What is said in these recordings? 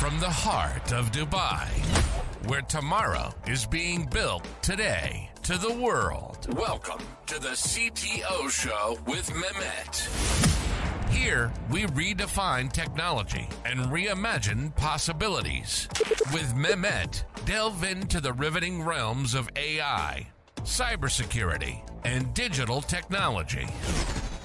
From the heart of Dubai, where tomorrow is being built today, to the world. Welcome to the CTO Show with Mehmet. Here, we redefine technology and reimagine possibilities. With Mehmet, delve into the riveting realms of AI, cybersecurity, and digital technology.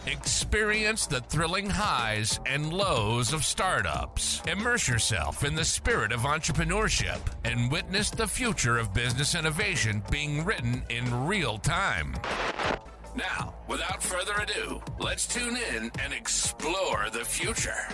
Experience the thrilling highs and lows of startups. Immerse yourself in the spirit of entrepreneurship and witness the future of business innovation being written in real time. Now, without further ado, let's tune in and explore the future.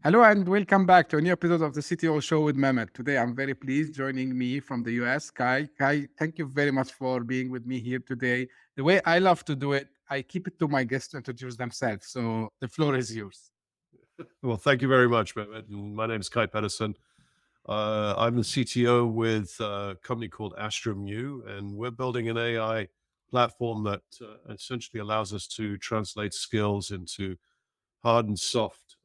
Hello and welcome back to a new episode of the CTO Show with Mehmet. Today, I'm very pleased joining me from the US, Kaj. Kaj, thank you very much for being with me here today. The way I love to do it, I keep it to my guests to introduce themselves. So the floor is yours. Well, thank you very much, Mehmet. My name is Kaj Pedersen. I'm the CTO with a company called AstrumU, and we're building an AI platform that essentially allows us to translate skills into hard and soft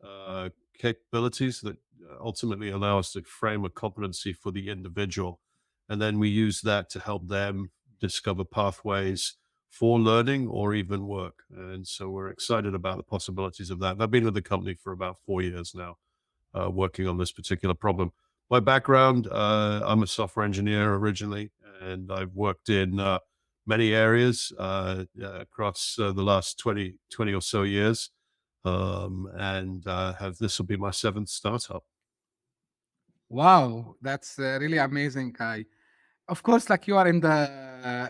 capabilities that ultimately allow us to frame a competency for the individual. And then we use that to help them discover pathways for learning or even work. And so we're excited about the possibilities of that. And I've been with the company for about 4 years now, working on this particular problem. My background, I'm a software engineer originally, and I've worked in many areas across the last 20 or so years. This will be my 7th startup. Wow, that's really amazing, Kaj. Of course, like you are in the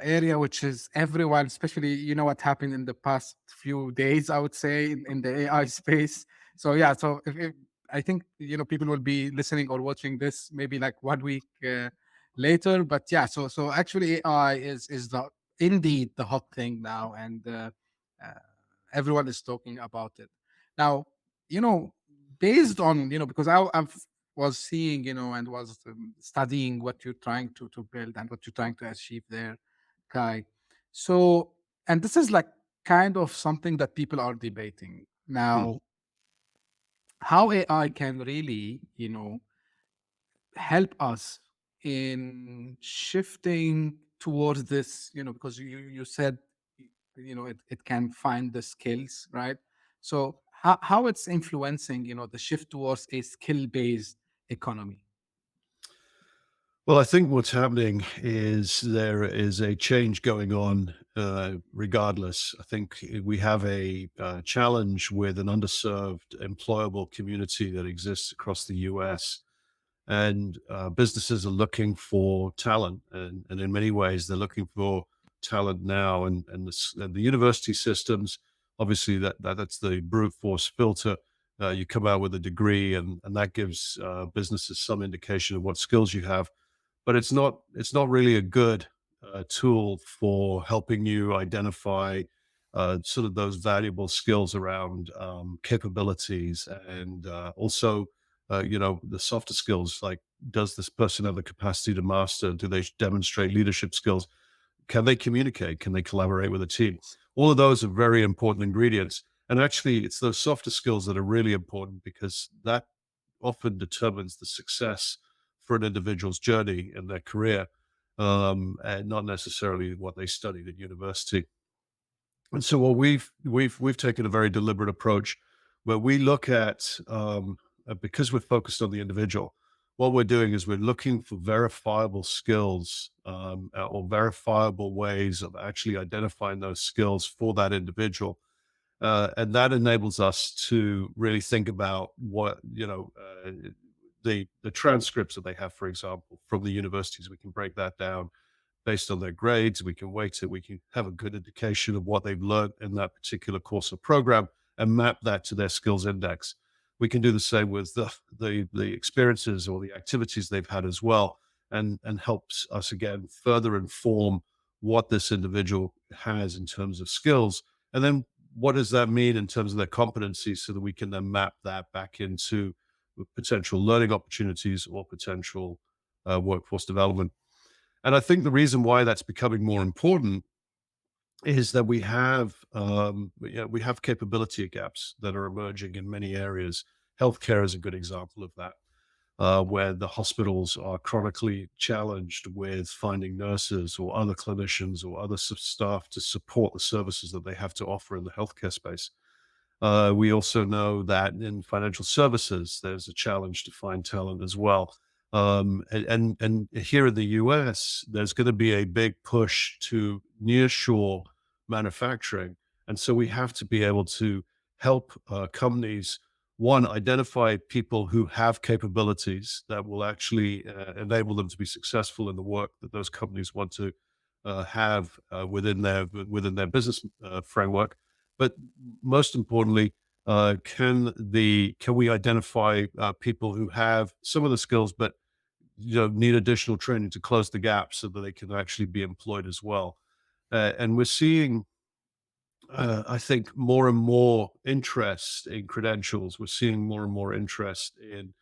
area which is everyone, especially, you know, what happened in the past few days, I would say, in the AI space. So yeah, so if I think, you know, people will be listening or watching this maybe like 1 week later. But yeah, so actually AI is indeed the hot thing now, and everyone is talking about it. Now, you know, based on, you know, because I was seeing, you know, and was studying what you're trying to build and what you're trying to achieve there, Kaj. So, and this is like kind of something that people are debating now, how AI can really, you know, help us in shifting towards this, you know, because you said, you know, it can find the skills, right? So how it's influencing, you know, the shift towards a skill-based economy. Well, I think what's happening is there is a change going on regardless. I think we have a challenge with an underserved employable community that exists across the US. And businesses are looking for talent. And in many ways, they're looking for talent now. And the university systems, obviously, that's the brute force filter. You come out with a degree, and that gives businesses some indication of what skills you have. But it's not really a good tool for helping you identify sort of those valuable skills around capabilities and also you know, the softer skills, like does this person have the capacity to master? Do they demonstrate leadership skills? Can they communicate? Can they collaborate with a team? All of those are very important ingredients. And actually, it's those softer skills that are really important because that often determines the success for an individual's journey in their career, and not necessarily what they studied at university. And so, what we've taken a very deliberate approach where we look at because we're focused on the individual. What we're doing is we're looking for verifiable skills or verifiable ways of actually identifying those skills for that individual. And that enables us to really think about what, you know, the transcripts that they have, for example, from the universities. We can break that down based on their grades. We can weight it. We can have a good indication of what they've learned in that particular course or program and map that to their skills index. We can do the same with the experiences or the activities they've had as well, and helps us again further inform what this individual has in terms of skills. And then what does that mean in terms of their competencies so that we can then map that back into potential learning opportunities or potential workforce development. And I think the reason why that's becoming more important is that we have capability gaps that are emerging in many areas. Healthcare is a good example of that, where the hospitals are chronically challenged with finding nurses or other clinicians or other staff to support the services that they have to offer in the healthcare space. We also know that in financial services, there's a challenge to find talent as well. And here in the US, there's going to be a big push to nearshore manufacturing. And so we have to be able to help companies, one, identify people who have capabilities that will actually enable them to be successful in the work that those companies want to have within their business framework. But most importantly, can we identify people who have some of the skills, but need additional training to close the gap so that they can actually be employed as well? And we're seeing, I think, more and more interest in credentials. We're seeing more and more interest in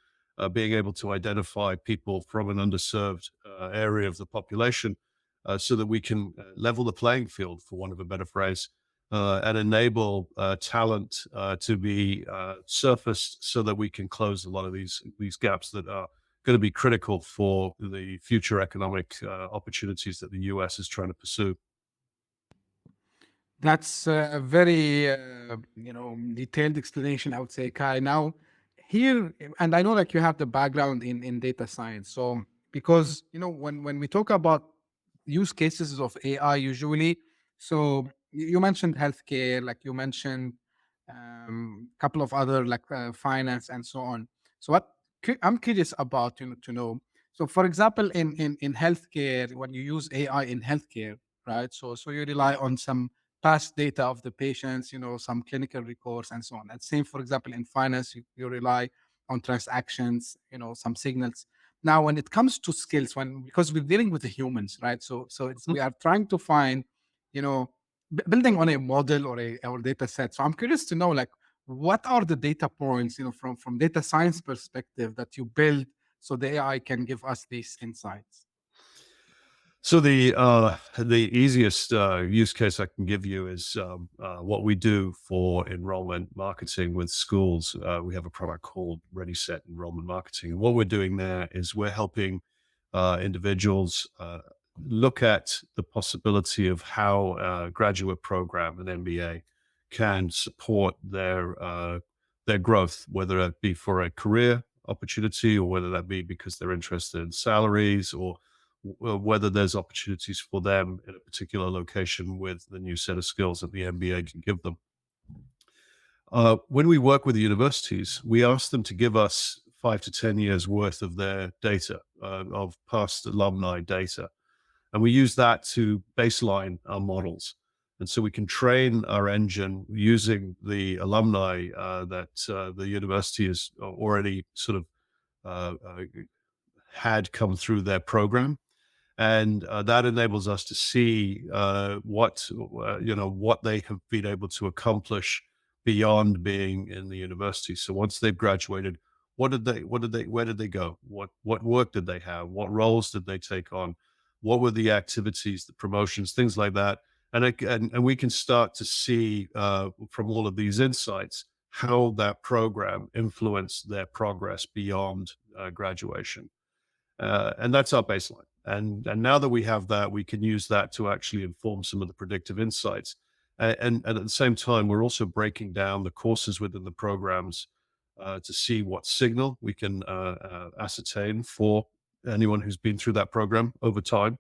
being able to identify people from an underserved area of the population, so that we can level the playing field, for want of a better phrase, and enable talent to be surfaced so that we can close a lot of these gaps that are going to be critical for the future economic opportunities that the US is trying to pursue. That's a very, detailed explanation, I would say, Kai. Now, here, and I know like you have the background in data science. So, because, when we talk about use cases of AI, usually, so you mentioned healthcare, like you mentioned a couple of other like finance and so on. So, I'm curious about, to know. So, for example, in healthcare, when you use AI in healthcare, right? So you rely on some past data of the patients, some clinical records and so on. And same, for example, in finance, you rely on transactions, some signals. Now, when it comes to skills, because we're dealing with the humans, right? So we are trying to find, building on a model or or data set. So I'm curious to know, like, what are the data points, from data science perspective that you build so the AI can give us these insights? So the easiest use case I can give you is what we do for enrollment marketing with schools. We have a product called Ready Set Enrollment Marketing, and what we're doing there is we're helping individuals look at the possibility of how a graduate program, an MBA, can support their growth, whether that be for a career opportunity or whether that be because they're interested in salaries, or whether there's opportunities for them in a particular location with the new set of skills that the MBA can give them. When we work with the universities, we ask them to give us 5 to 10 years worth of their data, of past alumni data. And we use that to baseline our models. And so we can train our engine using the alumni that the university has already sort of had come through their program. And that enables us to see what they have been able to accomplish beyond being in the university. So once they've graduated, where did they go? What work did they have? What roles did they take on? What were the activities, the promotions, things like that? And we can start to see from all of these insights how that program influenced their progress beyond graduation. And that's our baseline. And now that we have that, we can use that to actually inform some of the predictive insights. And at the same time, we're also breaking down the courses within the programs to see what signal we can ascertain for anyone who's been through that program over time.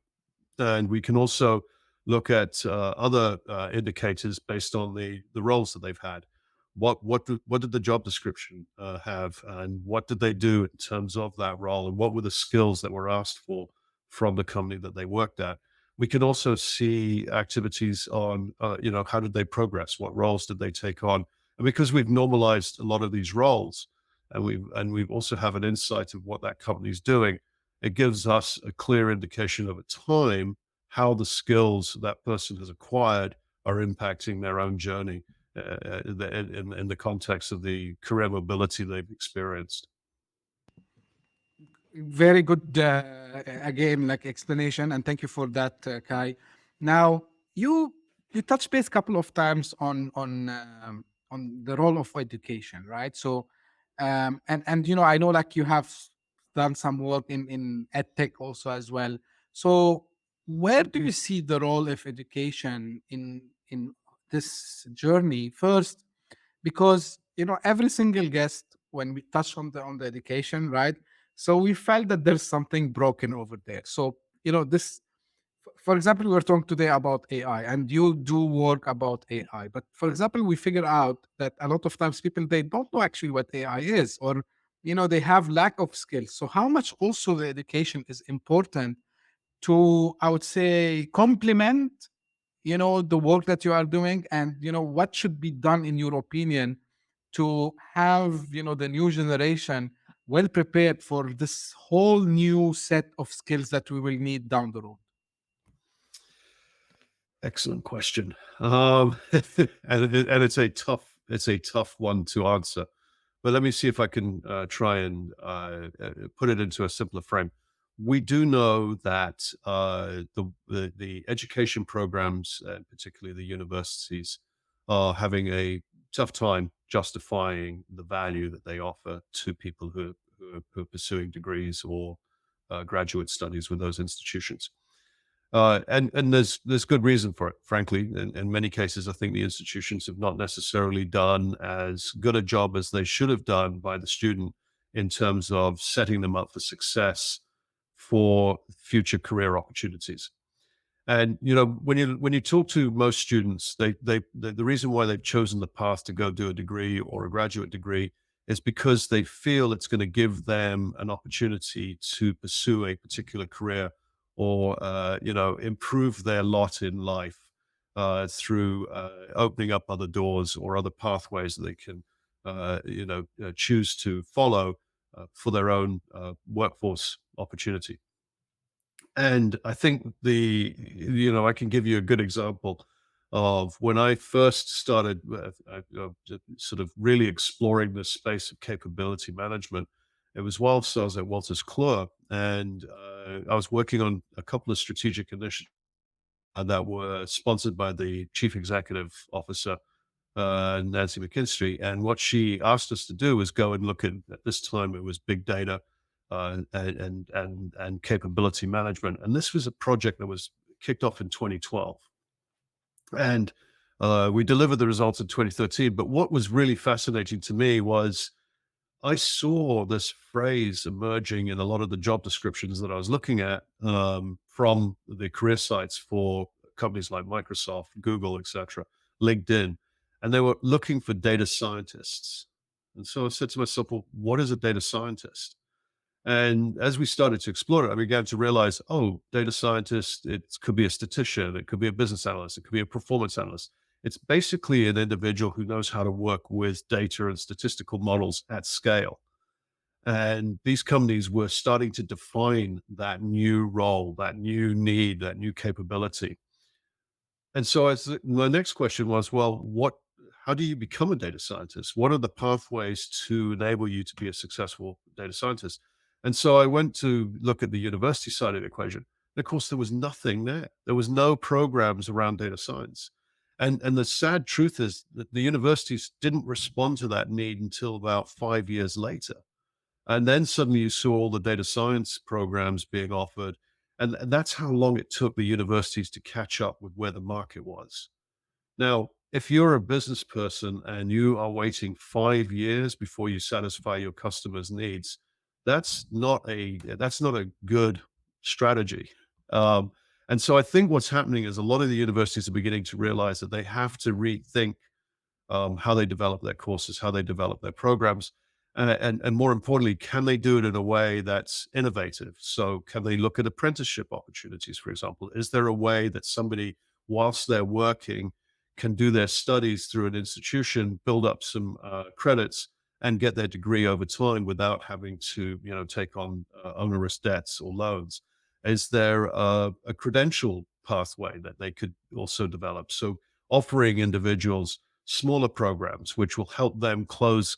And we can also look at other indicators based on the roles that they've had. What did the job description have, and what did they do in terms of that role, and what were the skills that were asked for from the company that they worked at? We can also see activities on, how did they progress? What roles did they take on? And because we've normalized a lot of these roles, and we've also have an insight of what that company's doing, it gives us a clear indication over time how the skills that person has acquired are impacting their own journey in the context of the career mobility they've experienced. Very good, again, like explanation, and thank you for that, Kai. Now, you touched base a couple of times on the role of education, right? So, And I know like you have done some work in edtech also as well. So where do you see the role of education in this journey first? Because every single guest, when we touch on the education, right, so we felt that there's something broken over there. So this, for example, we were talking today about AI, and you do work about AI. But for example, we figure out that a lot of times people, they don't know actually what AI is, or they have lack of skills. So how much also the education is important to, I would say, complement the work that you are doing, and what should be done in your opinion to have the new generation well prepared for this whole new set of skills that we will need down the road. Excellent question. And it's a tough one to answer. But let me see if I can try and put it into a simpler frame. We do know that the education programs, particularly the universities, are having a tough time justifying the value that they offer to people who are pursuing degrees or graduate studies with those institutions. And there's good reason for it, frankly. In many cases, I think the institutions have not necessarily done as good a job as they should have done by the student in terms of setting them up for success for future career opportunities. And when you talk to most students, the reason why they've chosen the path to go do a degree or a graduate degree is because they feel it's going to give them an opportunity to pursue a particular career or improve their lot in life through opening up other doors or other pathways that they can choose to follow for their own workforce opportunity. And I think I can give you a good example of when I first started sort of really exploring this space of capability management. It was whilst I was at Wolters Kluwer, and I was working on a couple of strategic initiatives that were sponsored by the chief executive officer, Nancy McKinstry. And what she asked us to do was go and look at this time it was big data and capability management. And this was a project that was kicked off in 2012. And we delivered the results in 2013. But what was really fascinating to me was I saw this phrase emerging in a lot of the job descriptions that I was looking at from the career sites for companies like Microsoft, Google, etc., LinkedIn, and they were looking for data scientists. And so I said to myself, well, what is a data scientist? And as we started to explore it, I began to realize, oh, data scientist, it could be a statistician, it could be a business analyst, it could be a performance analyst. It's basically an individual who knows how to work with data and statistical models at scale. And these companies were starting to define that new role, that new need, that new capability. And so my next question was, well, how do you become a data scientist? What are the pathways to enable you to be a successful data scientist? And so I went to look at the university side of the equation. And of course, there was nothing there. There was no programs around data science. And the sad truth is that the universities didn't respond to that need until about 5 years later. And then suddenly you saw all the data science programs being offered. And that's how long it took the universities to catch up with where the market was. Now, if you're a business person and you are waiting 5 years before you satisfy your customers' needs, that's not a good strategy. And so I think what's happening is a lot of the universities are beginning to realize that they have to rethink how they develop their courses, how they develop their programs, and more importantly, can they do it in a way that's innovative? So can they look at apprenticeship opportunities, for example? Is there a way that somebody, whilst they're working, can do their studies through an institution, build up some credits, and get their degree over time without having to, take on onerous debts or loans? Is there a credential pathway that they could also develop? So offering individuals smaller programs, which will help them close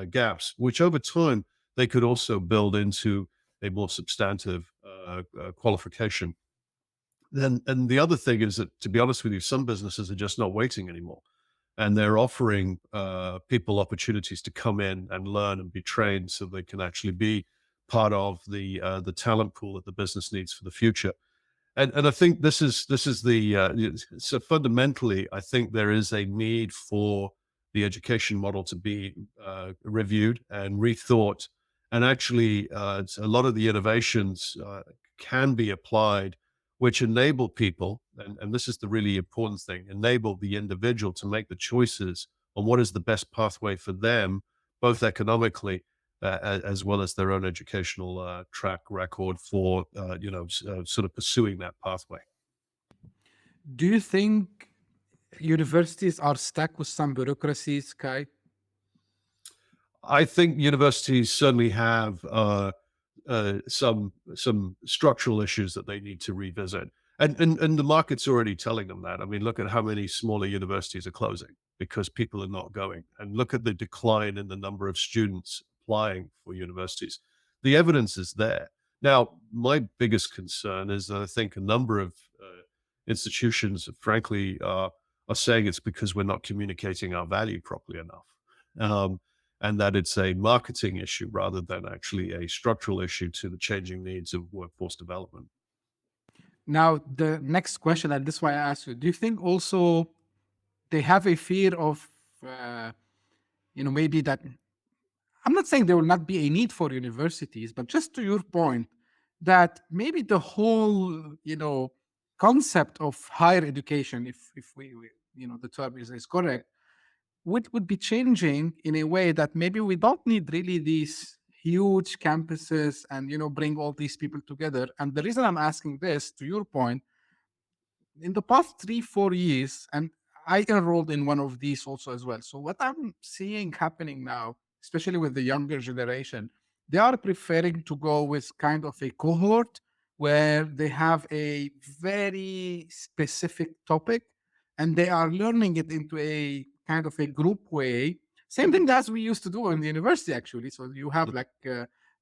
gaps, which over time they could also build into a more substantive qualification. Then, and the other thing is that, to be honest with you, some businesses are just not waiting anymore. and they're offering people opportunities to come in and learn and be trained so they can actually be part of the talent pool that the business needs for the future. And I think this is so fundamentally, I think there is a need for the education model to be reviewed and rethought, and actually a lot of the innovations can be applied, which enable people, and this is the really important thing, enable the individual to make the choices on what is the best pathway for them, both economically as well as their own educational track record for sort of pursuing that pathway. Do you think universities are stuck with some bureaucracies, Kai? I think universities certainly have some structural issues that they need to revisit, and the market's already telling them that. I mean, look at how many smaller universities are closing because people are not going, and look at the decline in the number of students applying for universities. The evidence is there. Now, my biggest concern is that I think a number of institutions, frankly, are saying it's because we're not communicating our value properly enough. And that it's a marketing issue rather than actually a structural issue to the changing needs of workforce development. Now, the next question, and this is why I asked you, do you think also they have a fear of, maybe that I'm not saying there will not be a need for universities, but just to your point, that maybe the whole, concept of higher education, if the term is correct, would be changing in a way that maybe we don't need really these huge campuses and bring all these people together. And the reason I'm asking this, to your point, in the past 3-4 years, and I enrolled in one of these also as well. So what I'm seeing happening now, especially with the younger generation, they are preferring to go with kind of a cohort where they have a very specific topic and they are learning it into a kind of a group way. Same thing as we used to do in the university, actually. So you have like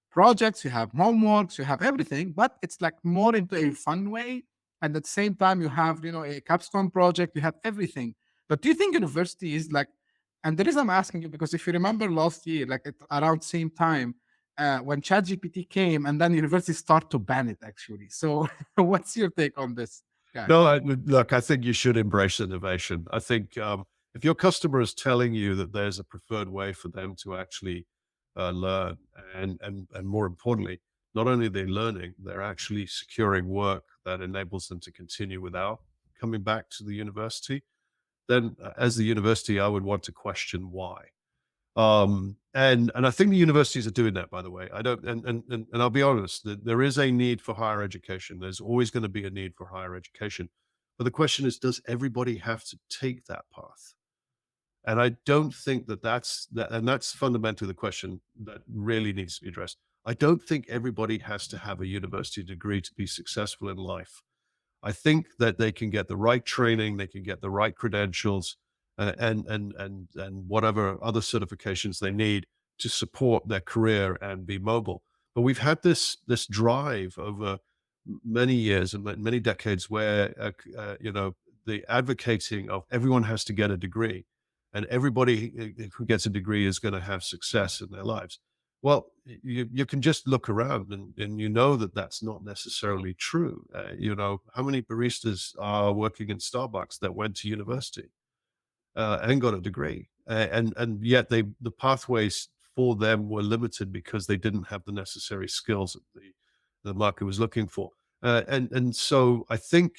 projects, you have homeworks, you have everything, but it's like more into a fun way. And at the same time, you have, a capstone project, you have everything. But do you think university is like, and the reason I'm asking you, because if you remember last year, like around same time, when ChatGPT came and then universities start to ban it actually. So what's your take on this, guy? No, look, I think you should embrace innovation. I think if your customer is telling you that there's a preferred way for them to actually learn, and more importantly, not only are they learning, they're actually securing work that enables them to continue without coming back to the university, then as the university, I would want to question why. And I think the universities are doing that, by the way. I don't, and I'll be honest, there is a need for higher education. There's always going to be a need for higher education. But the question is, does everybody have to take that path? And I don't think and that's fundamentally the question that really needs to be addressed. I don't think everybody has to have a university degree to be successful in life. I think that they can get the right training, they can get the right credentials, and whatever other certifications they need to support their career and be mobile. But we've had this drive over many years and many decades where the advocating of everyone has to get a degree, and everybody who gets a degree is going to have success in their lives. Well, you can just look around and you know that that's not necessarily true. How many baristas are working in Starbucks that went to university and got a degree, and yet the pathways for them were limited because they didn't have the necessary skills that the market was looking for. And so I think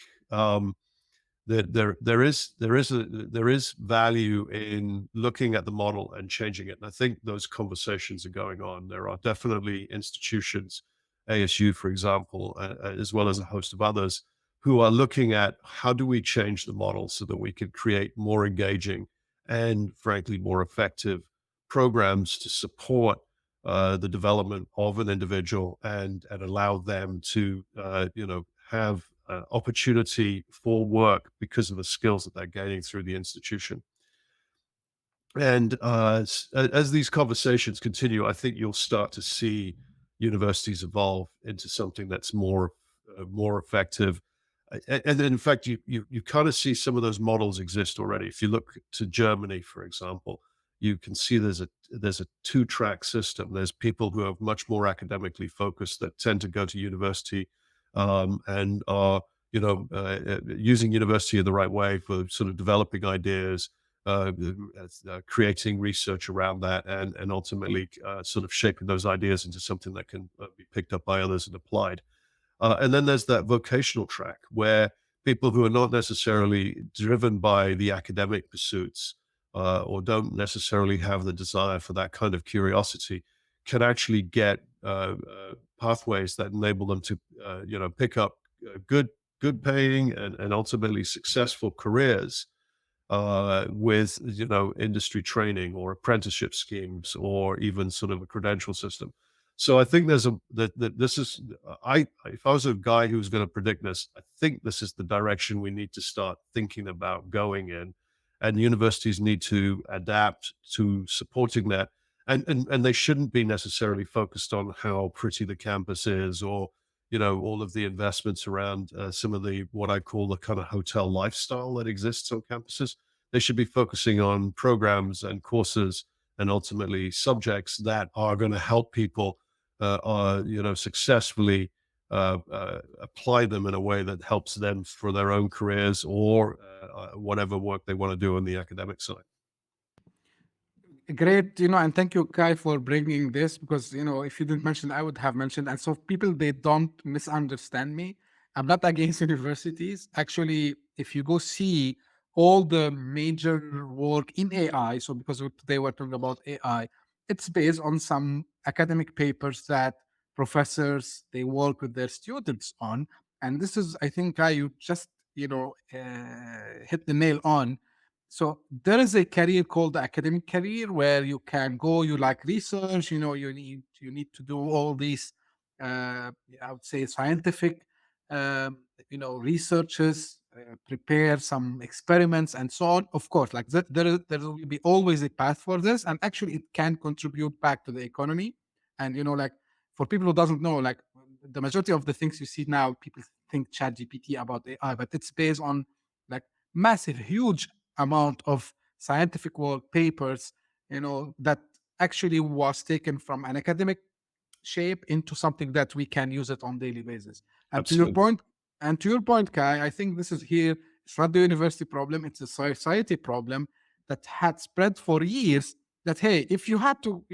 that there is value in looking at the model and changing it. And I think those conversations are going on. There are definitely institutions, ASU, for example, as well as a host of others, who are looking at how do we change the model so that we can create more engaging and, frankly, more effective programs to support the development of an individual and allow them to have opportunity for work because of the skills that they're gaining through the institution. And as these conversations continue, I think you'll start to see universities evolve into something that's more effective And in fact, you kind of see some of those models exist already. If you look to Germany, for example, you can see there's a two-track system. There's people who are much more academically focused that tend to go to university and are using university in the right way for sort of developing ideas, creating research around that, and ultimately sort of shaping those ideas into something that can be picked up by others and applied. And then there's that vocational track where people who are not necessarily driven by the academic pursuits or don't necessarily have the desire for that kind of curiosity can actually get pathways that enable them to, pick up good paying and ultimately successful careers with industry training or apprenticeship schemes or even sort of a credential system. So I think there's that this is I if I was a guy who was going to predict this, I think this is the direction we need to start thinking about going in, and universities need to adapt to supporting that, and they shouldn't be necessarily focused on how pretty the campus is or all of the investments around some of the what I call the kind of hotel lifestyle that exists on campuses. They should be focusing on programs and courses and ultimately subjects that are going to help people successfully apply them in a way that helps them for their own careers or whatever work they want to do on the academic side. Great, and thank you, Kai, for bringing this because, if you didn't mention, I would have mentioned. And so people, they don't misunderstand me. I'm not against universities. Actually, if you go see all the major work in AI, so because today we're talking about AI, it's based on some academic papers that professors, they work with their students on. And this is, I think, Kai, you just, hit the nail on. So there is a career called the academic career where you can go, you like research, you need to do all these I would say scientific researches, prepare some experiments and so on. Of course, like that, there will be always a path for this, and actually it can contribute back to the economy. And like for people who doesn't know, like the majority of the things you see now, people think chat GPT about AI, but it's based on like massive, huge amount of scientific work papers, that actually was taken from an academic shape into something that we can use it on daily basis. And Absolutely. to your point, Kai, I think this is here. It's not the university problem; it's a society problem that had spread for years. That hey, if you have to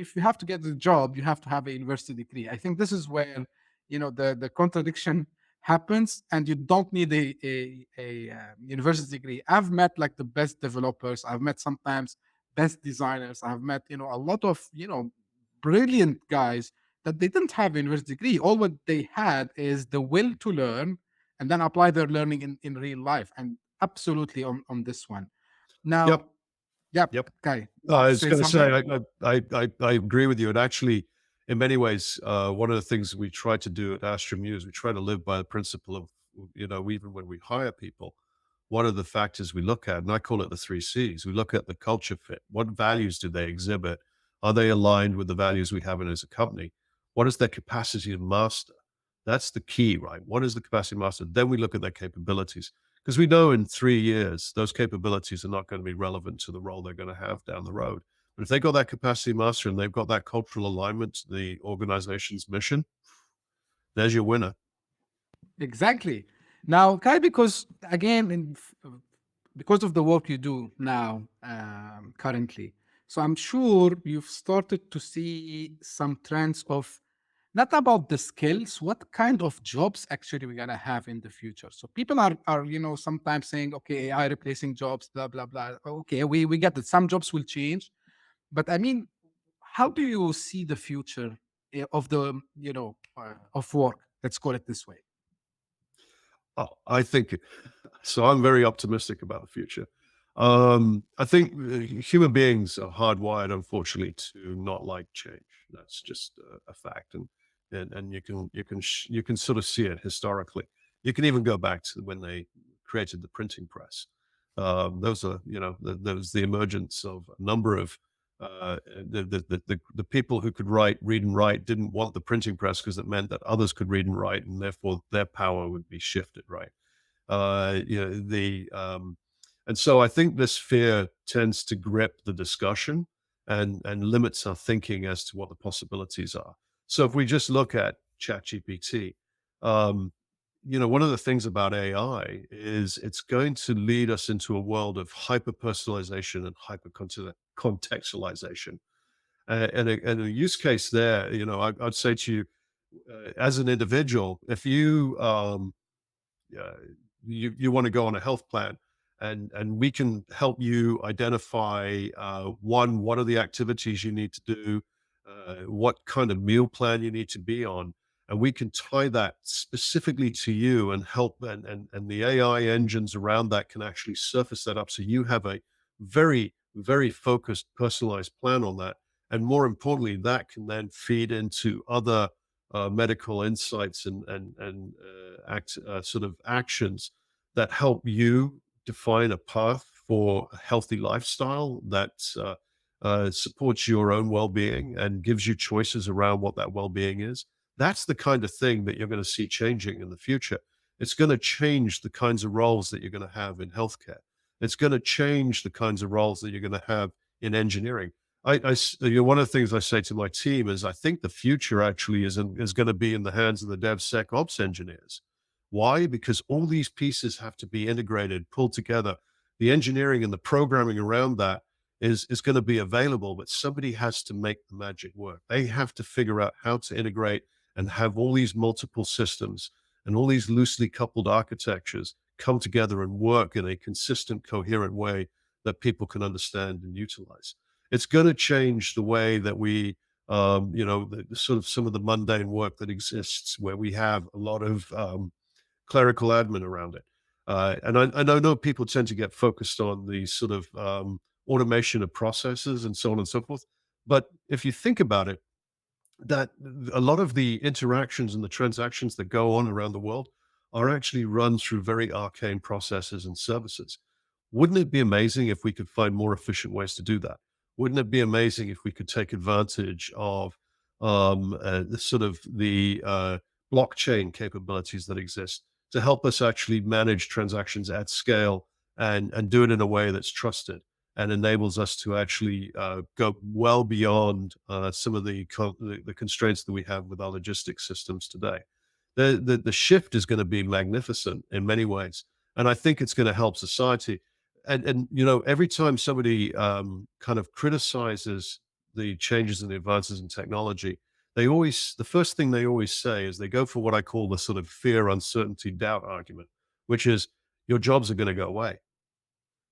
get the job, you have to have a university degree. I think this is where the contradiction happens, and you don't need a university degree. I've met like the best developers. I've met sometimes best designers. I've met a lot of brilliant guys that they didn't have a university degree. All what they had is the will to learn and then apply their learning in real life. And absolutely on this one. Yep. Now, yeah, Yep. Kai, you I want to was say going to something? say, I agree with you. And actually, in many ways, one of the things we try to do at AstrumU is we try to live by the principle of, even when we hire people, what are the factors we look at? And I call it the 3 Cs. We look at the culture fit. What values do they exhibit? Are they aligned with the values we have in as a company? What is their capacity to master? That's the key, right? What is the capacity to master? Then we look at their capabilities. Because we know in 3 years, those capabilities are not going to be relevant to the role they're going to have down the road. But if they got that capacity master and they've got that cultural alignment to the organization's mission, there's your winner. Exactly. Now, Kai, because again, because of the work you do now, currently, so I'm sure you've started to see some trends of not about the skills, what kind of jobs actually we're gonna have in the future. So people are sometimes saying, okay, AI replacing jobs, blah blah blah. Okay, we get that some jobs will change, but I mean, how do you see the future of the of work? Let's call it this way. Oh, I think so. I'm very optimistic about the future. I think human beings are hardwired, unfortunately, to not like change. That's just a fact, and you can sort of see it historically. You can even go back to when they created the printing press. Those are there was the emergence of a number of the people who could read and write didn't want the printing press because it meant that others could read and write, and therefore their power would be shifted, right? And so I think this fear tends to grip the discussion and limits our thinking as to what the possibilities are. So if we just look at ChatGPT, um, one of the things about AI is it's going to lead us into a world of hyper personalization and hyper contextualization. And a use case there, I'd say to you, as an individual, if uh, you want to go on a health plan, and we can help you identify what are the activities you need to do, what kind of meal plan you need to be on, and we can tie that specifically to you and help, and the AI engines around that can actually surface that up so you have a very, very focused personalized plan on that. And more importantly, that can then feed into other medical insights and sort of actions that help you define a path for a healthy lifestyle that supports your own well-being and gives you choices around what that well-being is. That's the kind of thing that you're going to see changing in the future. It's going to change the kinds of roles that you're going to have in healthcare. It's going to change the kinds of roles that you're going to have in engineering. One of the things I say to my team is I think the future actually is going to be in the hands of the DevSecOps engineers. Why? Because all these pieces have to be integrated, pulled together. The engineering and the programming around that is going to be available, but somebody has to make the magic work. They have to figure out how to integrate and have all these multiple systems and all these loosely coupled architectures come together and work in a consistent, coherent way that people can understand and utilize. It's going to change the way that we, the sort of some of the mundane work that exists, where we have a lot of clerical admin around it. And I know people tend to get focused on the sort of automation of processes and so on and so forth. But if you think about it, that a lot of the interactions and the transactions that go on around the world are actually run through very arcane processes and services. Wouldn't it be amazing if we could find more efficient ways to do that? Wouldn't it be amazing if we could take advantage of the sort of the blockchain capabilities that exist to help us actually manage transactions at scale and do it in a way that's trusted and enables us to actually go well beyond some of the constraints that we have with our logistics systems today. The shift is going to be magnificent in many ways, and I think it's going to help society. And every time somebody kind of criticizes the changes and the advances in technology, the first thing they always say is they go for what I call the sort of fear, uncertainty, doubt argument, which is your jobs are going to go away.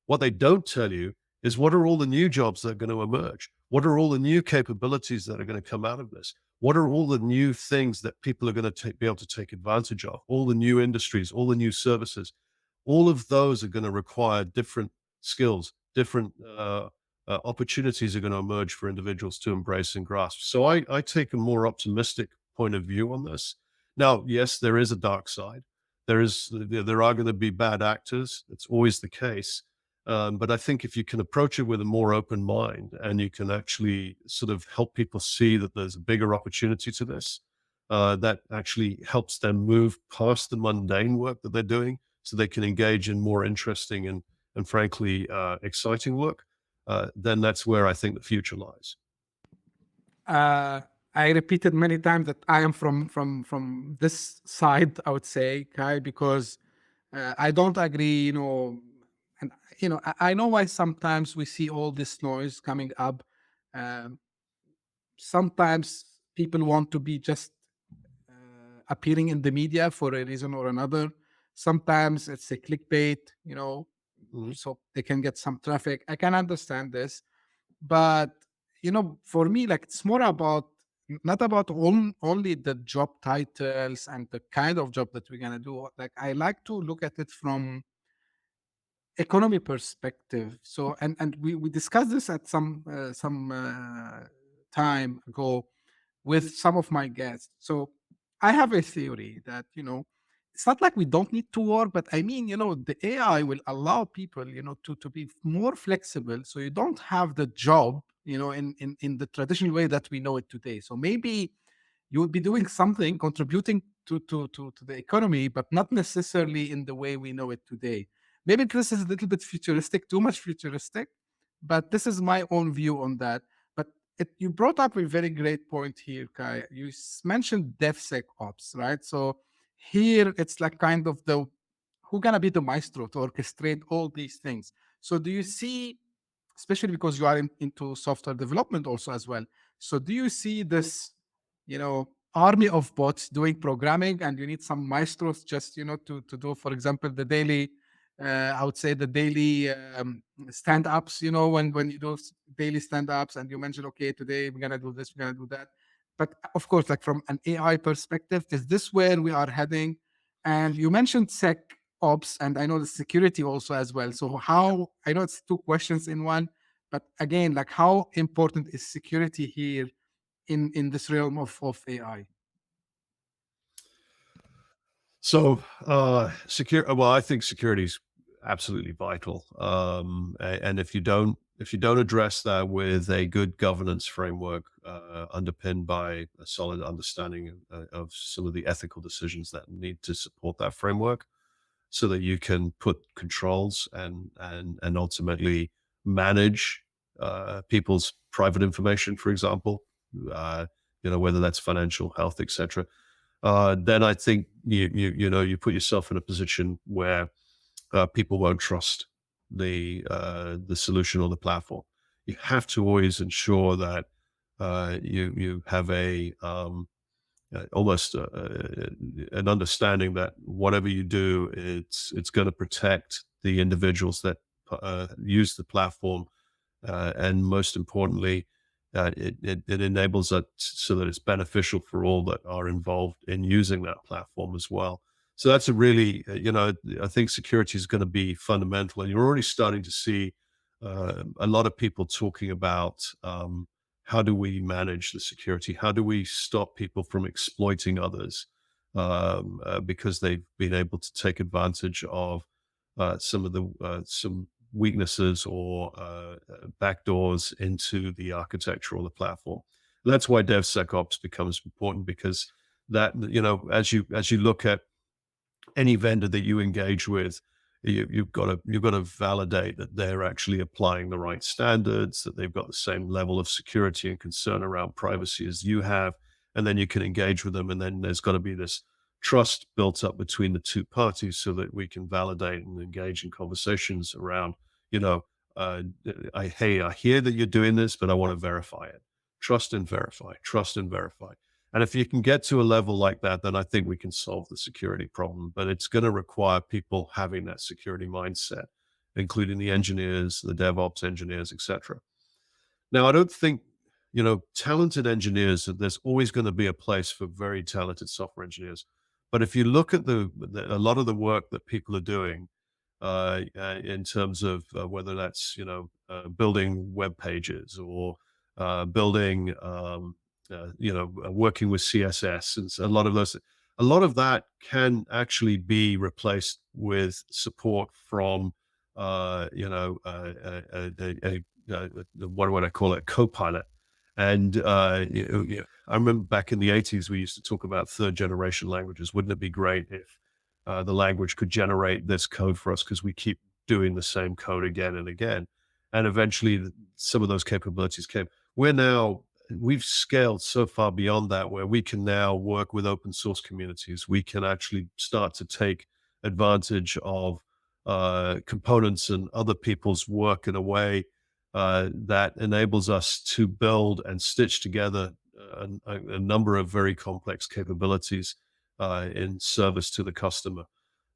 What they don't tell you is what are all the new jobs that are going to emerge? What are all the new capabilities that are going to come out of this? What are all the new things that people are going to be able to take advantage of? All the new industries, all the new services, all of those are going to require different skills, different opportunities are going to emerge for individuals to embrace and grasp. So I take a more optimistic point of view on this. Now, yes, there is a dark side. There are going to be bad actors. It's always the case. But I think if you can approach it with a more open mind and you can actually sort of help people see that there's a bigger opportunity to this, that actually helps them move past the mundane work that they're doing so they can engage in more interesting and frankly, exciting work, then that's where I think the future lies. I repeated many times that I am from this side, I would say, Kai, because I don't agree, and I know why sometimes we see all this noise coming up. Um, Sometimes people want to be just appearing in the media for a reason or another. Sometimes it's a clickbait, Mhm. so they can get some traffic. I can understand this, but for me, like it's more about not about only the job titles and the kind of job that we're gonna do. Like I like to look at it from economy perspective. So and we discussed this at some time ago with some of my guests. So I have a theory that it's not like we don't need to work, but I mean the AI will allow people to be more flexible, so you don't have the job in the traditional way that we know it today. So maybe you would be doing something contributing to the economy, but not necessarily in the way we know it today. Maybe this is a little bit futuristic, too much futuristic, but this is my own view on that. But you brought up a very great point here, Kai. You mentioned DevSecOps, right? So here it's like kind of the who gonna be the maestro to orchestrate all these things. So do you see, especially because you are into software development also as well, so do you see this, army of bots doing programming, and you need some maestros just, to do, for example, the daily, I would say the daily stand-ups, when you do daily stand-ups and you mention, okay, today we're going to do this, we're going to do that. But of course, like from an AI perspective, is this where we are heading? And you mentioned SecOps, and I know the security also as well. So I know it's two questions in one, but again, like how important is security here in this realm of AI? So, well, I think security is absolutely vital. And if you don't address that with a good governance framework, underpinned by a solid understanding of some of the ethical decisions that need to support that framework, so that you can put controls and ultimately manage people's private information, for example, whether that's financial, health, etc. Then I think you put yourself in a position where people won't trust the solution or the platform. You have to always ensure that you have almost an understanding that whatever you do, it's going to protect the individuals that use the platform, and most importantly, it enables it so that it's beneficial for all that are involved in using that platform as well. So that's a really, I think security is going to be fundamental, and you're already starting to see a lot of people talking about how do we manage the security? How do we stop people from exploiting others because they've been able to take advantage of some weaknesses or backdoors into the architecture or the platform. And that's why DevSecOps becomes important, because that, as you look at any vendor that you engage with, you've got to validate that they're actually applying the right standards, that they've got the same level of security and concern around privacy as you have, and then you can engage with them. And then there's got to be this trust built up between the two parties so that we can validate and engage in conversations around, hey, I hear that you're doing this, but I want to verify it. Trust and verify, trust and verify. And if you can get to a level like that, then I think we can solve the security problem. But it's going to require people having that security mindset, including the engineers, the DevOps engineers, etc. Now, I don't think, talented engineers, there's always going to be a place for very talented software engineers. But if you look at a lot of the work that people are doing in terms of whether that's, building web pages or building, working with CSS, and a lot of that can actually be replaced with support from, what would I call it, Copilot. And I remember back in the 80s, we used to talk about third generation languages. Wouldn't it be great if the language could generate this code for us, because we keep doing the same code again and again? And eventually some of those capabilities came. We've scaled so far beyond that, where we can now work with open source communities. We can actually start to take advantage of components and other people's work in a way that enables us to build and stitch together a number of very complex capabilities in service to the customer.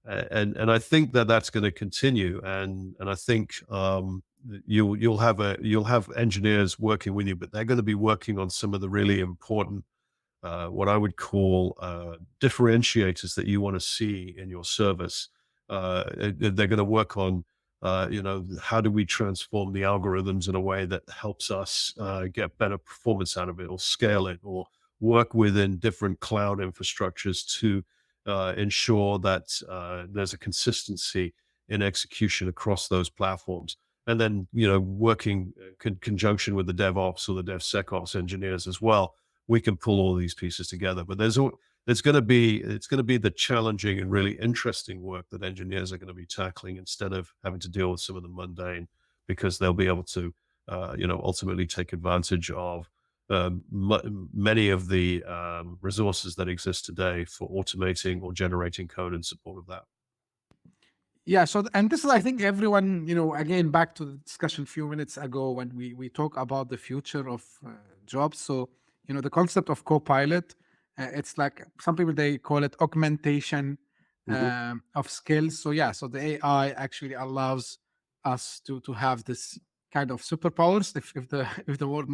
And I think that that's going to continue. And I think you'll have engineers working with you, but they're going to be working on some of the really important, what I would call differentiators that you want to see in your service. They're going to work on, how do we transform the algorithms in a way that helps us get better performance out of it, or scale it, or work within different cloud infrastructures to ensure that there's a consistency in execution across those platforms. And then, working in conjunction with the DevOps or the DevSecOps engineers as well, we can pull all these pieces together. But it's going to be the challenging and really interesting work that engineers are going to be tackling instead of having to deal with some of the mundane, because they'll be able to, ultimately take advantage of many of the resources that exist today for automating or generating code in support of that. Yeah. So, and this is, I think everyone, again, back to the discussion a few minutes ago when we talk about the future of jobs. So, the concept of co-pilot, it's like some people, they call it augmentation Mhm. of skills. So yeah, so the AI actually allows us to have this kind of superpowers, if the if the word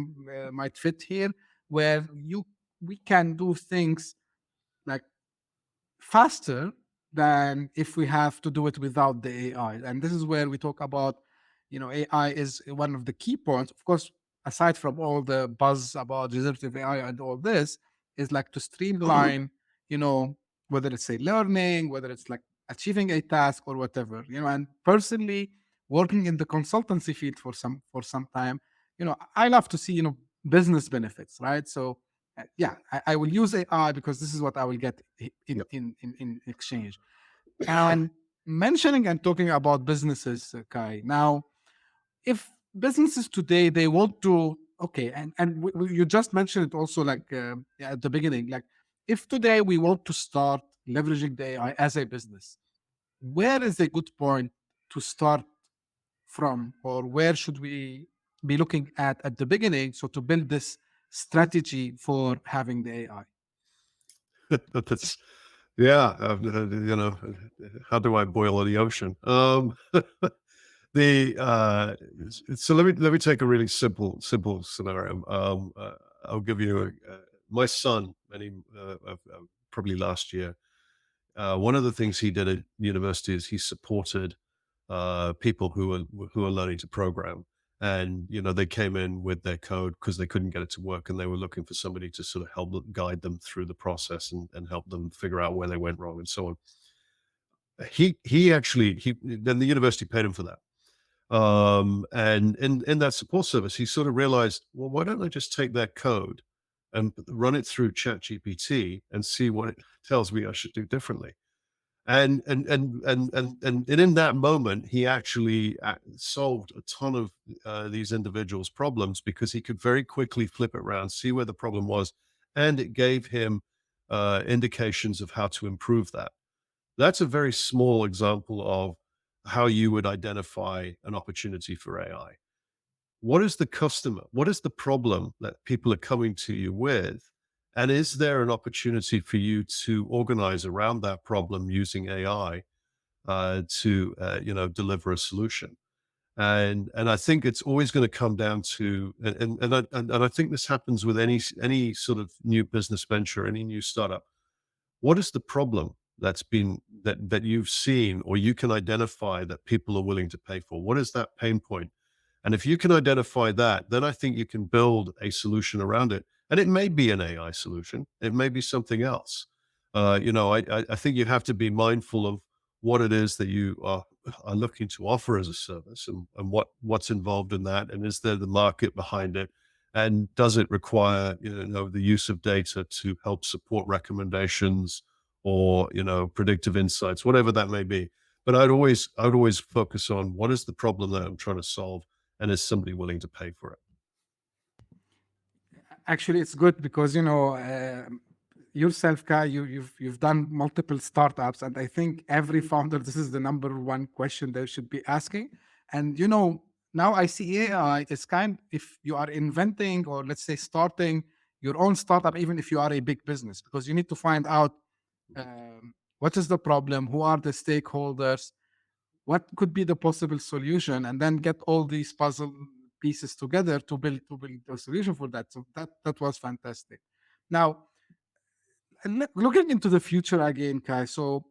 might fit here, where we can do things like faster than if we have to do it without the AI. And this is where we talk about, AI is one of the key points. Of course, aside from all the buzz about generative AI and all this, is like to streamline, whether it's say learning, whether it's like achieving a task or whatever, and personally working in the consultancy field for some time, I love to see, business benefits, right? So yeah, I will use AI because this is what I will get Yep. in exchange. And mentioning and talking about businesses, Kai. Now, if businesses today they want to, okay, and you just mentioned it also, like at the beginning, like if today we want to start leveraging the AI as a business, where is a good point to start from, or where should we be looking at the beginning, so to build this strategy for having the AI? That's yeah. How do I boil the ocean? The so let me take a really simple scenario. I'll give you my son, probably last year. One of the things he did at university is he supported people who are learning to program, and they came in with their code because they couldn't get it to work, and they were looking for somebody to sort of help guide them through the process and help them figure out where they went wrong and so on. He actually he then the university paid him for that. And in that support service, he sort of realized, well, why don't I just take that code and run it through ChatGPT and see what it tells me I should do differently? And in that moment, he actually solved a ton of these individuals' problems because he could very quickly flip it around, see where the problem was, and it gave him indications of how to improve that. That's a very small example of how you would identify an opportunity for AI. What is the customer? What is the problem that people are coming to you with? And is there an opportunity for you to organize around that problem using AI to deliver a solution? And I think it's always going to come down to and I think this happens with any sort of new business venture, any new startup. What is the problem that you've seen or you can identify that people are willing to pay for? What is that pain point? And if you can identify that, then I think you can build a solution around it. And it may be an AI solution. It may be something else. I think you have to be mindful of what it is that you are looking to offer as a service, and what's involved in that. And is there the market behind it? And does it require, the use of data to help support recommendations or, predictive insights, whatever that may be. But I'd always focus on what is the problem that I'm trying to solve, and is somebody willing to pay for it? Actually, it's good because yourself, Kai, you've done multiple startups, and I think every founder, this is the number one question they should be asking. And now I see AI is kind, if you are inventing or let's say starting your own startup, even if you are a big business, because you need to find out what is the problem, who are the stakeholders, what could be the possible solution, and then get all these puzzle pieces together to build a solution for that. So that was fantastic. Now, looking into the future again, Kai. So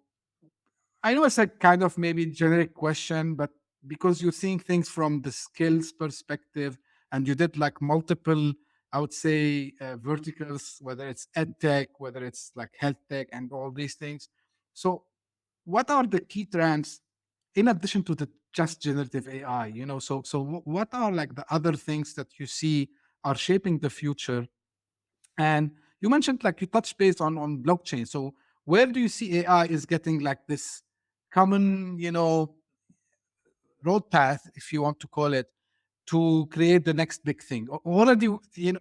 I know it's a kind of maybe generic question, but because you're seeing things from the skills perspective, and you did like multiple, I would say, verticals, whether it's ed tech, whether it's like health tech, and all these things. So, what are the key trends in addition to the just generative AI? What are like the other things that you see are shaping the future? And You mentioned like you touched base on blockchain. So where do you see AI is getting like this common, road path, if you want to call it, to create the next big thing? Already,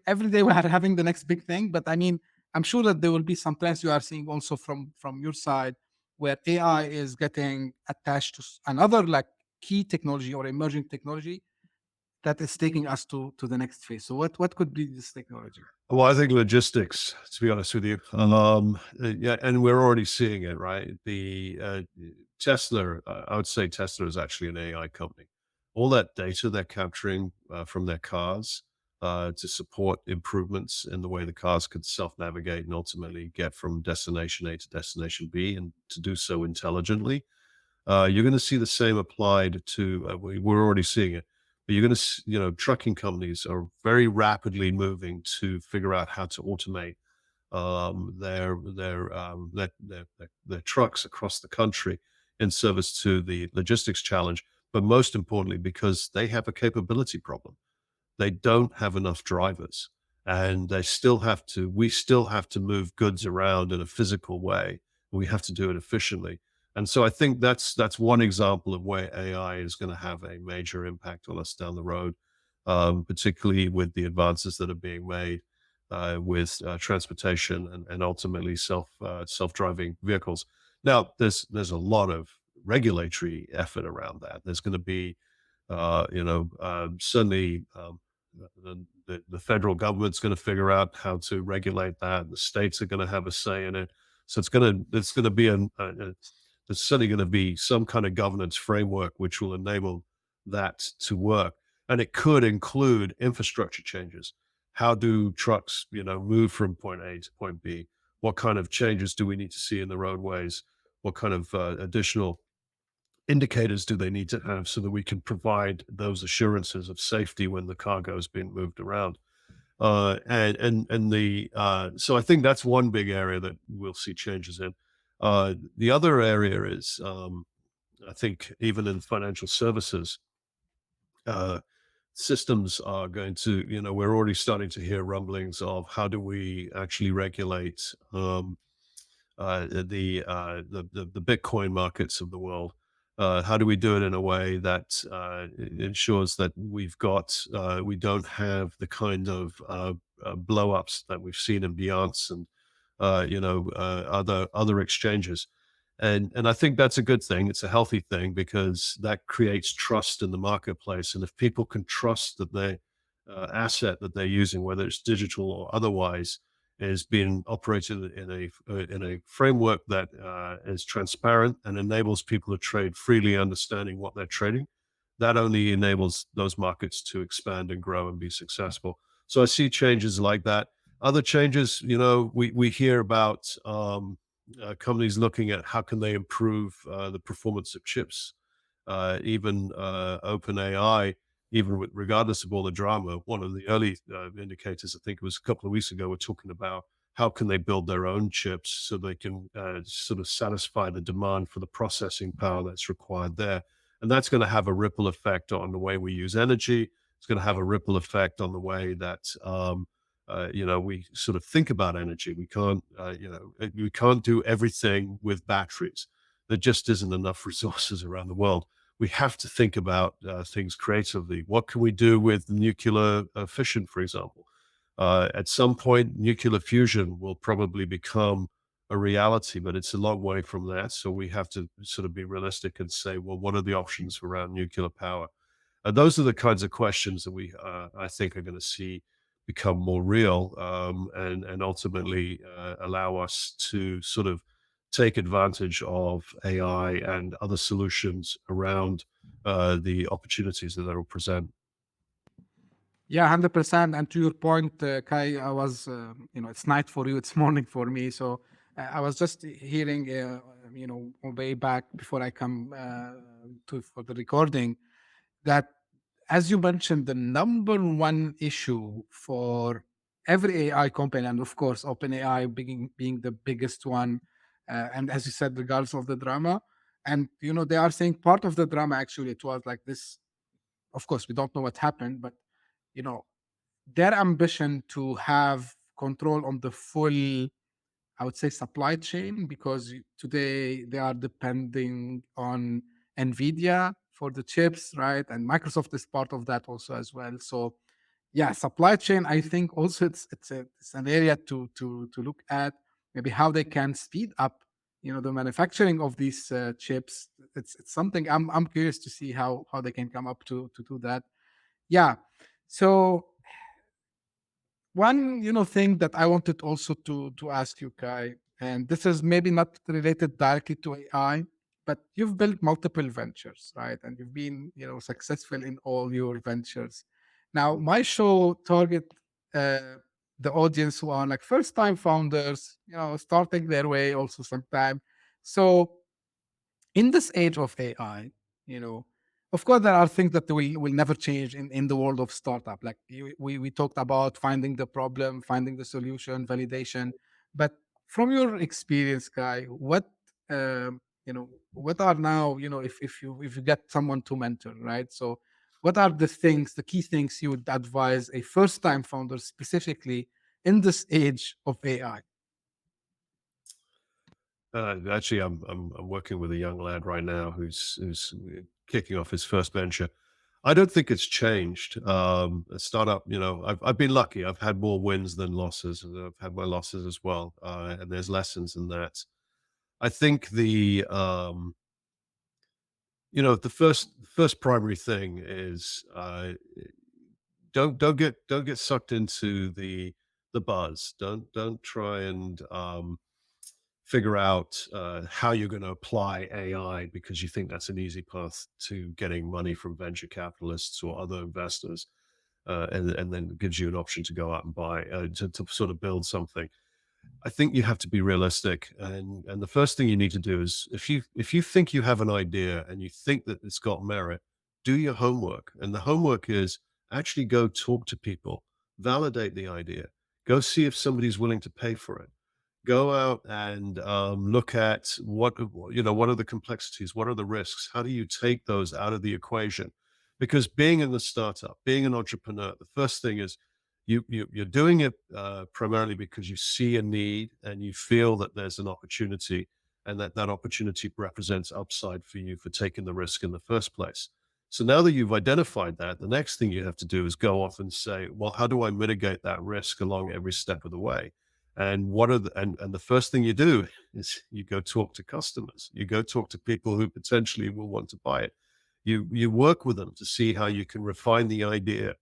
every day we are having the next big thing, but I mean, I'm sure that there will be some trends you are seeing also from your side where AI is getting attached to another like key technology or emerging technology that is taking us to the next phase. So what could be this technology? Well, I think logistics, to be honest with you. Yeah, and we're already seeing it, right? The Tesla, I would say Tesla is actually an AI company. All that data they're capturing from their cars to support improvements in the way the cars could self-navigate and ultimately get from destination A to destination B, and to do so intelligently. You're going to see the same applied to. We're already seeing it, but you're going to, trucking companies are very rapidly moving to figure out how to automate their trucks across the country in service to the logistics challenge. But most importantly, because they have a capability problem, they don't have enough drivers, and we still have to move goods around in a physical way. We have to do it efficiently. And so I think that's one example of where AI is going to have a major impact on us down the road, particularly with the advances that are being made with transportation and ultimately self-driving vehicles. Now, there's a lot of regulatory effort around that. There's going to be, certainly the federal government's going to figure out how to regulate that. The states are going to have a say in it. So it's going to be there's certainly going to be some kind of governance framework which will enable that to work. And it could include infrastructure changes. How do trucks, move from point A to point B? What kind of changes do we need to see in the roadways? What kind of additional indicators do they need to have so that we can provide those assurances of safety when the cargo is being moved around? So I think that's one big area that we'll see changes in. The other area is, I think, even in financial services, systems are going to, we're already starting to hear rumblings of how do we actually regulate the Bitcoin markets of the world. How do we do it in a way that ensures that we don't have the kind of blow ups that we've seen in Beyonce and other exchanges. And I think that's a good thing. It's a healthy thing because that creates trust in the marketplace. And if people can trust that their asset that they're using, whether it's digital or otherwise, is being operated in a framework that is transparent and enables people to trade freely, understanding what they're trading, that only enables those markets to expand and grow and be successful. So I see changes like that. Other changes, we hear about companies looking at how can they improve the performance of chips. Even OpenAI, regardless of all the drama, one of the early indicators, I think it was a couple of weeks ago, we're talking about how can they build their own chips so they can sort of satisfy the demand for the processing power that's required there. And that's going to have a ripple effect on the way we use energy. It's going to have a ripple effect on the way that we sort of think about energy. We can't do everything with batteries. There just isn't enough resources around the world. We have to think about things creatively. What can we do with nuclear fission, for example? At some point, nuclear fusion will probably become a reality, but it's a long way from that. So we have to sort of be realistic and say, well, what are the options around nuclear power? Those are the kinds of questions that I think, are going to see become more real and ultimately allow us to sort of take advantage of AI and other solutions around the opportunities that will present. Yeah, 100%. And to your point, Kai, I was, it's night for you, it's morning for me. So I was just hearing, way back before I come for the recording, that as you mentioned, the number one issue for every AI company, and of course, OpenAI being the biggest one, and as you said, regardless of the drama, and they are saying part of the drama actually it was like this. Of course, we don't know what happened, but you know their ambition to have control on the full, I would say, supply chain, because today they are depending on NVIDIA for the chips, right? And Microsoft is part of that also as well. So yeah, supply chain, I think also it's an area to look at, maybe how they can speed up, the manufacturing of these chips. It's something I'm curious to see how they can come up to do that. Yeah. So one thing that I wanted also to ask you, Kai, and this is maybe not related directly to AI, but you've built multiple ventures, right? And you've been successful in all your ventures. Now my show target uh, the audience who are like first time founders, starting their way also sometime. So in this age of AI, you know, of course, there are things that will never change in the world of startup. Like we talked about finding the problem, finding the solution, validation. But from your experience, Kai, what are now, if you get someone to mentor, right? So what are the things, the key things you would advise a first time founder specifically in this age of AI? Actually, I'm working with a young lad right now who's kicking off his first venture. I don't think it's changed. A startup, I've been lucky. I've had more wins than losses. And I've had my losses as well, and there's lessons in that. I think the first primary thing is don't get sucked into the buzz. Don't try and figure out how you're going to apply AI because you think that's an easy path to getting money from venture capitalists or other investors, and then it gives you an option to go out and buy to sort of build something. I think you have to be realistic, and the first thing you need to do is if you think you have an idea and you think that it's got merit, do your homework. And the homework is actually go talk to people, validate the idea, go see if somebody's willing to pay for it. Go out and look at what are the complexities, what are the risks, how do you take those out of the equation? Because being in the startup, being an entrepreneur, the first thing is you're doing it primarily because you see a need and you feel that there's an opportunity, and that opportunity represents upside for you for taking the risk in the first place. So now that you've identified that, the next thing you have to do is go off and say, well, how do I mitigate that risk along every step of the way? And and the first thing you do is you go talk to customers. You go talk to people who potentially will want to buy it. You work with them to see how you can refine the idea,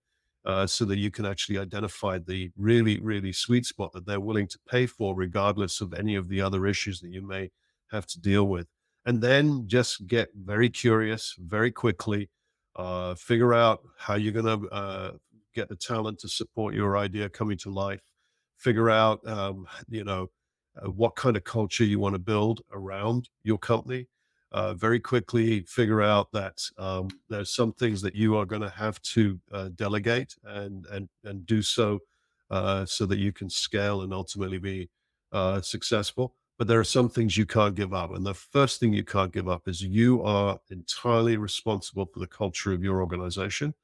so that you can actually identify the really, really sweet spot that they're willing to pay for, regardless of any of the other issues that you may have to deal with. And then just get very curious very quickly, figure out how you're going to get the talent to support your idea coming to life, figure out, what kind of culture you want to build around your company. Very quickly figure out that there's some things that you are going to have to delegate and do so, so that you can scale and ultimately be successful. But there are some things you can't give up, and the first thing you can't give up is you are entirely responsible for the culture of your organization,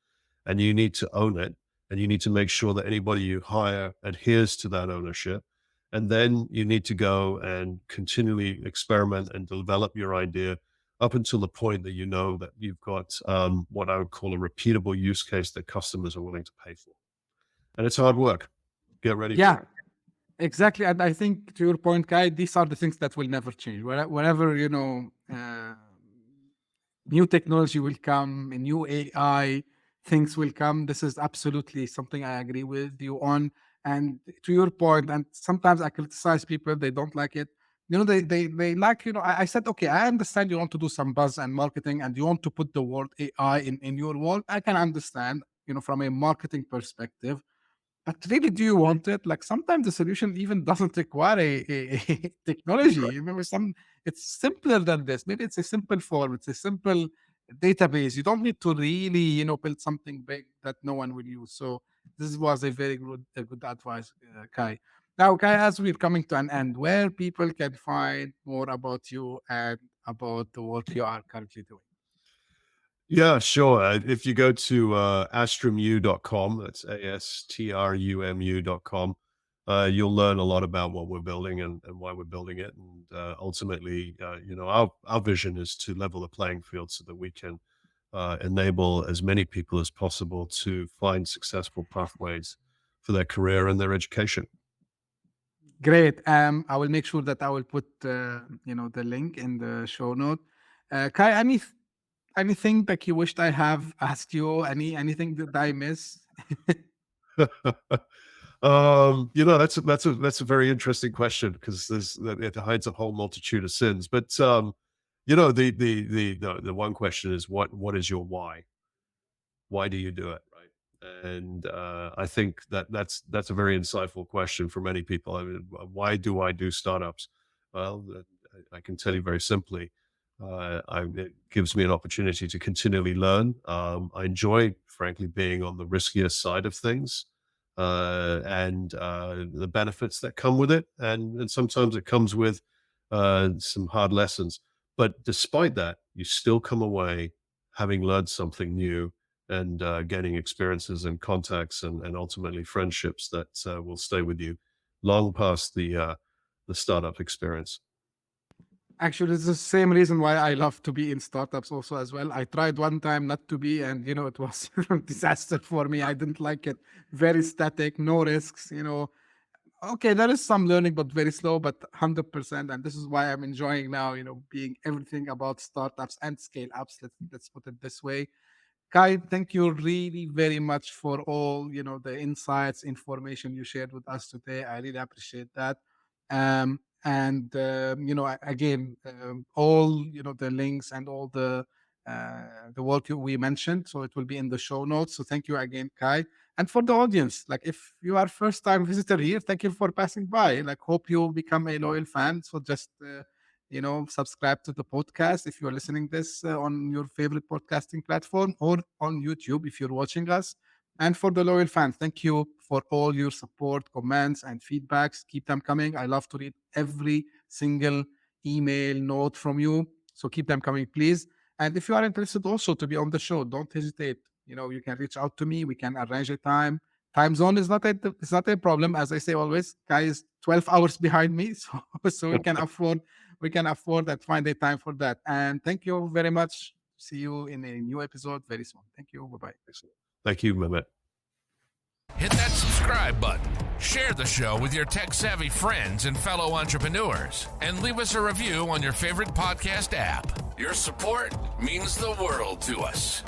and you need to own it, and you need to make sure that anybody you hire adheres to that ownership. And then you need to go and continually experiment and develop your idea up until the point that you know that you've got what I would call a repeatable use case that customers are willing to pay for. And it's hard work. Get ready Yeah, for it. exactly. And I think to your point, Kai, these are the things that will never change. Whenever, new technology will come, a new AI things will come. This is absolutely something I agree with you on. And to your point, and sometimes I criticize people, they don't like it. They like, I said, okay, I understand you want to do some buzz and marketing and you want to put the word AI in your world. I can understand, from a marketing perspective. But really, do you want it? Like sometimes the solution even doesn't require a technology. Remember, it's simpler than this. Maybe it's a simple form, it's a simple database. You don't need to really, build something big that no one will use. So this was a good advice, Kai. Now, Kai, as we're coming to an end, where people can find more about you and about the work you are currently doing. Yeah, sure. If you go to astrumu.com, that's ASTRUMU.com, you'll learn a lot about what we're building and why we're building it. And ultimately, our vision is to level the playing field so that we can enable as many people as possible to find successful pathways for their career and their education. Great. I will make sure that I will put the link in the show note. Kai, anything that you wished I have asked you? Anything that I miss? That's a very interesting question, because it hides a whole multitude of sins. But the one question is, what is your why? Why do you do it, right? And I think that's a very insightful question for many people. I mean, why do I do startups? Well, I can tell you very simply. It gives me an opportunity to continually learn. I enjoy, frankly, being on the riskier side of things, and the benefits that come with it. And sometimes it comes with some hard lessons. But despite that, you still come away having learned something new and gaining experiences and contacts and ultimately friendships that will stay with you long past the startup experience. Actually, it's the same reason why I love to be in startups also as well. I tried one time not to be, and it was a disaster for me. I didn't like it. Very static, no risks. Okay, there is some learning, but very slow, but 100%. And this is why I'm enjoying now, being everything about startups and scale ups. Let's put it this way. Kai, thank you really very much for all the insights, information you shared with us today. I really appreciate that. And again, all the links and all the work we mentioned, so it will be in the show notes. So thank you again, Kai. And for the audience, like if you are first time visitor here, thank you for passing by. Like hope you become a loyal fan. So just subscribe to the podcast if you're listening this on your favorite podcasting platform, or on YouTube if you're watching us. And for the loyal fans, thank you for all your support, comments, and feedbacks. Keep them coming. I love to read every single email, note from you. So keep them coming, please. And if you are interested also to be on the show, don't hesitate. You can reach out to me. We can arrange a time. Time zone is not a problem. As I say always, Kai is 12 hours behind me. So we can afford and find a time for that. And thank you very much. See you in a new episode very soon. Thank you. Bye-bye. Thank you, Mehmet. Hit that subscribe button, share the show with your tech-savvy friends and fellow entrepreneurs, and leave us a review on your favorite podcast app. Your support means the world to us.